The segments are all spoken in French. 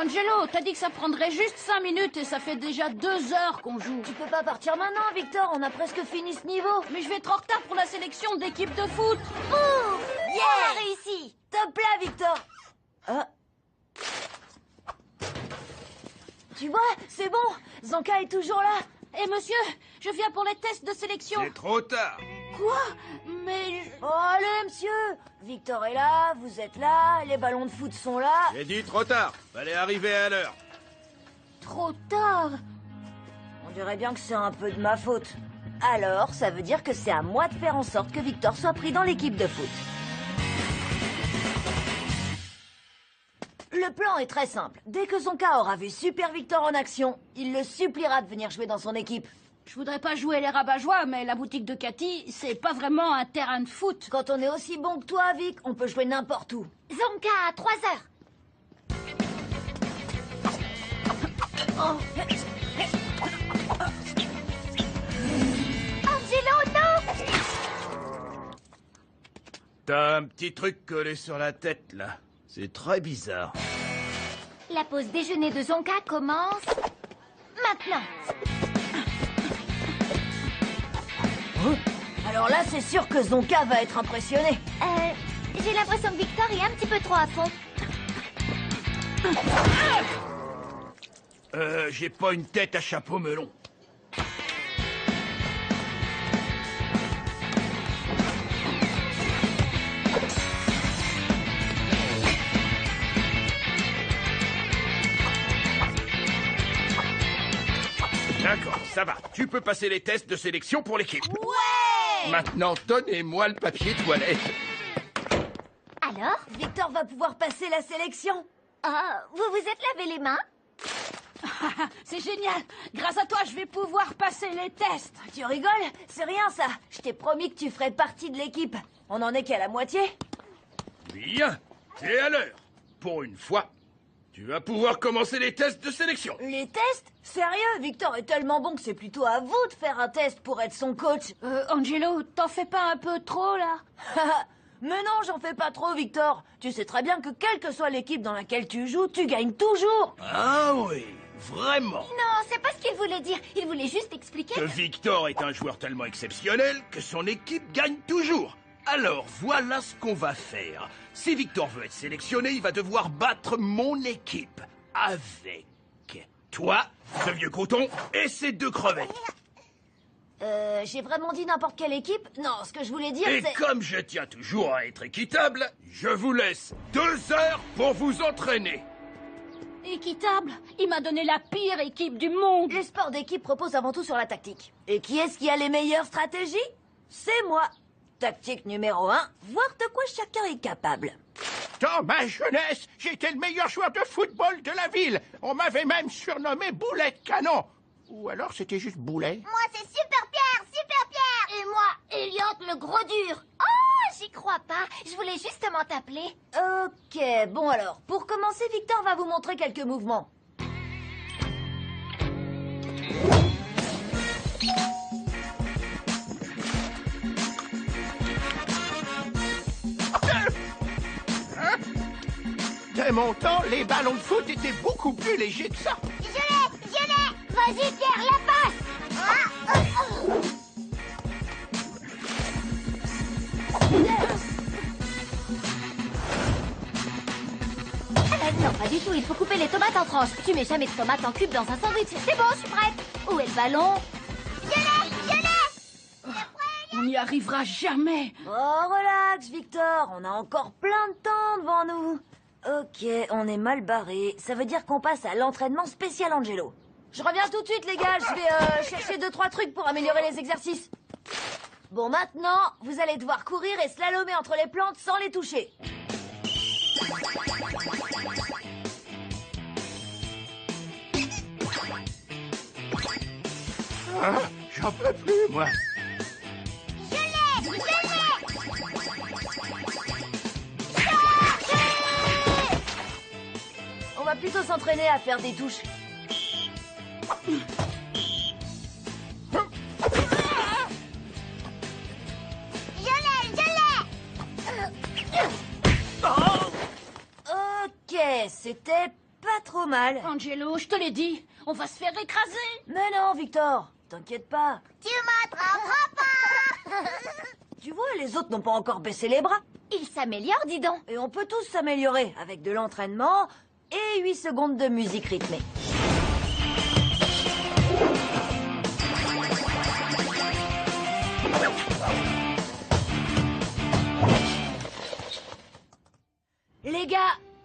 Angelo, t'as dit que ça prendrait juste 5 minutes et ça fait déjà 2 heures qu'on joue. Tu peux pas partir maintenant, Victor, on a presque fini ce niveau. Mais je vais être en retard pour la sélection d'équipe de foot. Boum! Yeah! On a réussi! Top là, Victor! Ah. Tu vois, c'est bon, Zonka est toujours là. Eh monsieur, je viens pour les tests de sélection. C'est trop tard. Quoi? Mais... Oh, allez, monsieur! Victor est là, vous êtes là, les ballons de foot sont là. J'ai dit trop tard. Fallait arriver à l'heure. Trop tard. On dirait bien que c'est un peu de ma faute. Alors, ça veut dire que c'est à moi de faire en sorte que Victor soit pris dans l'équipe de foot. Le plan est très simple. Dès que Zonka aura vu Super Victor en action, il le suppliera de venir jouer dans son équipe. Je voudrais pas jouer les rabat-joie, mais la boutique de Cathy, c'est pas vraiment un terrain de foot. Quand on est aussi bon que toi, Vic, on peut jouer n'importe où. Zonka à 3 heures. Oh. Angelo, non! T'as un petit truc collé sur la tête, là. C'est très bizarre. La pause déjeuner de Zonka commence maintenant. Alors là, c'est sûr que Zonka va être impressionné. J'ai l'impression que Victor est un petit peu trop à fond. J'ai pas une tête à chapeau melon. D'accord, ça va. Tu peux passer les tests de sélection pour l'équipe. Ouais! Maintenant, donnez-moi le papier toilette. Alors? Victor va pouvoir passer la sélection. Vous vous êtes lavé les mains? C'est génial. Grâce à toi, je vais pouvoir passer les tests. Tu rigoles? C'est rien ça. Je t'ai promis que tu ferais partie de l'équipe. On en est qu'à la moitié. Bien, t'es à l'heure. Pour une fois, tu vas pouvoir commencer les tests de sélection. Les tests? Sérieux? Victor est tellement bon que c'est plutôt à vous de faire un test pour être son coach. Angelo, t'en fais pas un peu trop, là? Mais non, j'en fais pas trop, Victor. Tu sais très bien que quelle que soit l'équipe dans laquelle tu joues, tu gagnes toujours. Ah oui, vraiment. Non, c'est pas ce qu'il voulait dire. Il voulait juste expliquer. Que Victor est un joueur tellement exceptionnel que son équipe gagne toujours. Alors, voilà ce qu'on va faire. Si Victor veut être sélectionné, il va devoir battre mon équipe. Avec toi, ce vieux coton et ces 2 crevettes. J'ai vraiment dit n'importe quelle équipe? Non, ce que je voulais dire, Et c'est... comme je tiens toujours à être équitable, je vous laisse 2 heures pour vous entraîner. Équitable? Il m'a donné la pire équipe du monde. Les sports d'équipe reposent avant tout sur la tactique. Et qui est-ce qui a les meilleures stratégies? C'est moi. Tactique numéro 1, voir de quoi chacun est capable. Dans ma jeunesse, j'étais le meilleur joueur de football de la ville. On m'avait même surnommé Boulet de Canon. Ou alors c'était juste Boulet. Moi, c'est Super Pierre, Super Pierre. Et moi, Elliot le gros dur. Oh, j'y crois pas. Je voulais justement t'appeler. Ok, bon alors, pour commencer, Victor va vous montrer quelques mouvements. De mon temps, les ballons de foot étaient beaucoup plus légers que ça. Je l'ai. Vas-y, Pierre, la passe. Non, pas du tout. Il faut couper les tomates en tranches. Tu mets jamais de tomates en cubes dans un sandwich. C'est bon, je suis prête. Où est le ballon? Je l'ai. On n'y arrivera jamais. Oh, relax, Victor, on a encore plein de temps devant nous. Ok, on est mal barré. Ça veut dire qu'on passe à l'entraînement spécial Angelo. Je reviens tout de suite, les gars. Je vais chercher 2-3 trucs pour améliorer les exercices. Bon, maintenant, vous allez devoir courir et slalomer entre les plantes sans les toucher. Ah, j'en peux plus, moi. On va plutôt s'entraîner à faire des touches. Ok, c'était pas pas trop mal. Angelo, je te l'ai dit, on va se faire écraser. Mais non, Victor, t'inquiète pas. Tu m'attraperas pas. Tu vois, les autres n'ont pas encore baissé les bras. Il s'améliore, dis donc. Et on peut tous s'améliorer avec de l'entraînement et 8 secondes de musique rythmée. Les gars,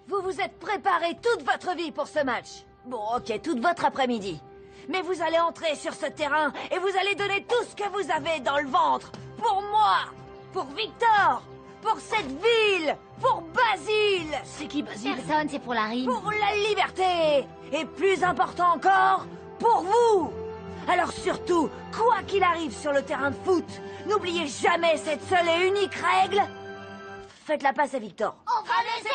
vous vous êtes préparés toute votre vie pour ce match. Bon, ok, toute votre après-midi. Mais vous allez entrer sur ce terrain et vous allez donner tout ce que vous avez dans le ventre. Pour moi, pour Victor, pour cette ville, pour Basile, C'est qui, Basile? Personne, c'est pour la rime. pour la liberté. Et plus important encore, pour vous. Alors surtout, quoi qu'il arrive sur le terrain de foot, n'oubliez jamais cette seule et unique règle. Faites la passe à Victor. On va les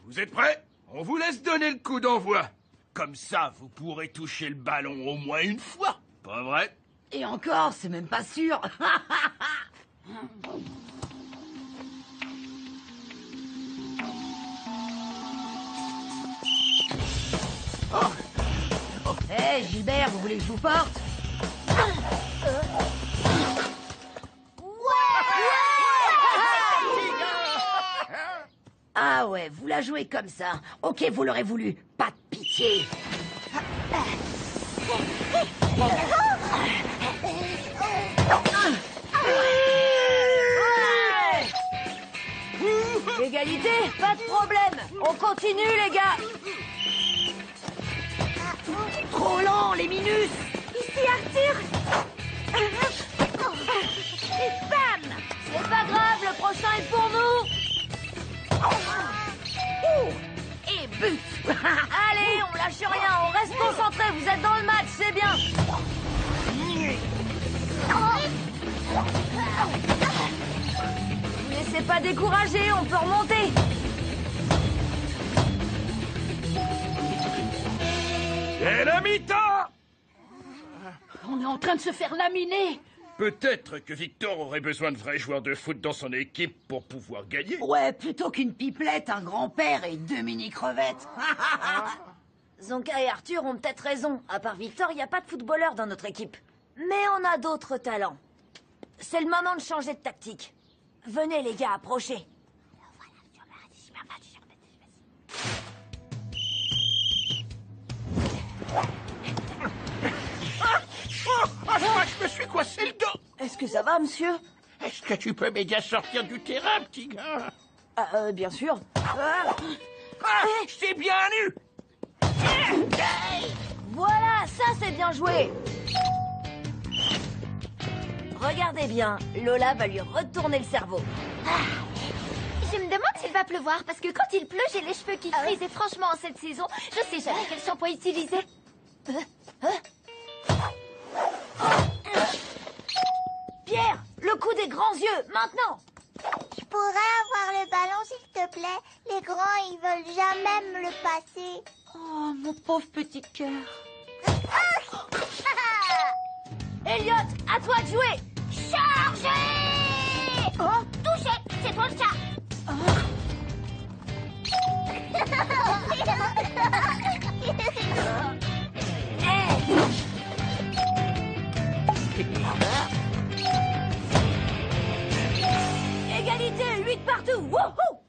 Vous êtes prêts? On vous laisse donner le coup d'envoi. Comme ça, vous pourrez toucher le ballon au moins une fois. Pas vrai? Et encore, c'est même pas sûr. Hé, Gilbert, vous voulez que je vous porte? Ah ouais, vous la jouez comme ça. Ok, vous l'aurez voulu. Pas de pitié. Égalité, pas de problème. On continue, les gars. Trop lent, les minus. Ici, Arthur. Et bam. C'est pas grave, le prochain est pour nous. Et but. Allez, on lâche rien, on reste concentré. Vous êtes dans le match, c'est bien. Vous laissez pas décourager, on peut remonter. Et la mi-temps! On est en train de se faire laminer. Peut-être que Victor aurait besoin de vrais joueurs de foot dans son équipe pour pouvoir gagner. Ouais, plutôt qu'une pipelette, un grand-père et 2 mini-crevettes. Zonka et Arthur ont peut-être raison. À part Victor, il n'y a pas de footballeur dans notre équipe. Mais on a d'autres talents. C'est le moment de changer de tactique. Venez les gars, approchez. Je me suis coincé le dos. Est-ce que ça va, monsieur? Est-ce que tu peux m'aider à sortir du terrain, petit gars? Bien sûr. Ah, je t'ai bien eu. Voilà, ça c'est bien joué. Regardez bien, Lola va lui retourner le cerveau. Je me demande s'il va pleuvoir, parce que quand il pleut, j'ai les cheveux qui frisent. Et franchement, en cette saison, je sais jamais quel shampoing utiliser. Pierre, le coup des grands yeux, maintenant. Je pourrais avoir le ballon, s'il te plaît? Les grands, ils veulent jamais me le passer. Oh, mon pauvre petit cœur. Elliot, à toi de jouer. Chargez! Oh, Touché! C'est toi le chat! égalité, 8 partout. Wouhou!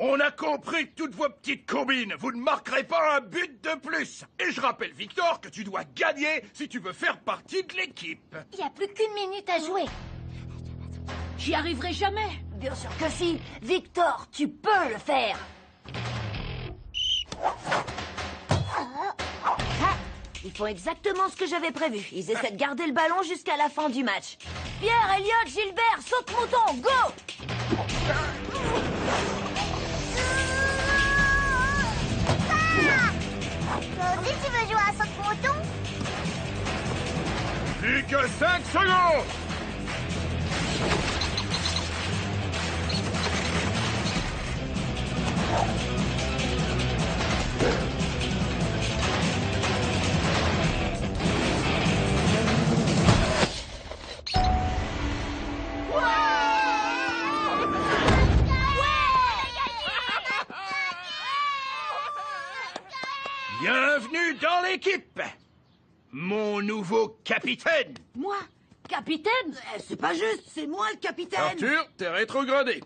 On a compris toutes vos petites combines. Vous ne marquerez pas un but de plus. Et je rappelle, Victor, que tu dois gagner si tu veux faire partie de l'équipe. Il n'y a plus qu'une minute à jouer. J'y arriverai jamais. Bien sûr que si. Victor, tu peux le faire. Ils font exactement ce que j'avais prévu. Ils essaient de garder le ballon jusqu'à la fin du match. Pierre, Elliot, Gilbert, saute-mouton, go! Toi aussi, tu veux jouer à saute-mouton? Plus que 5 secondes. l'équipe, mon nouveau capitaine. Moi? Capitaine? C'est pas juste, c'est moi le capitaine. Arthur, t'es rétrogradé.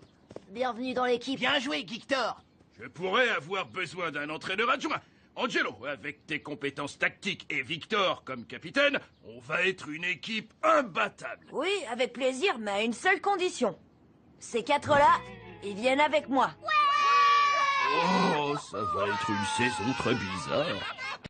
Bienvenue dans l'équipe. Bien joué, Victor. Je pourrais avoir besoin d'un entraîneur adjoint. Angelo, avec tes compétences tactiques et Victor comme capitaine, on va être une équipe imbattable. Oui, avec plaisir, mais à une seule condition. Ces 4-là, ils viennent avec moi. Oh, ça va être une saison très bizarre.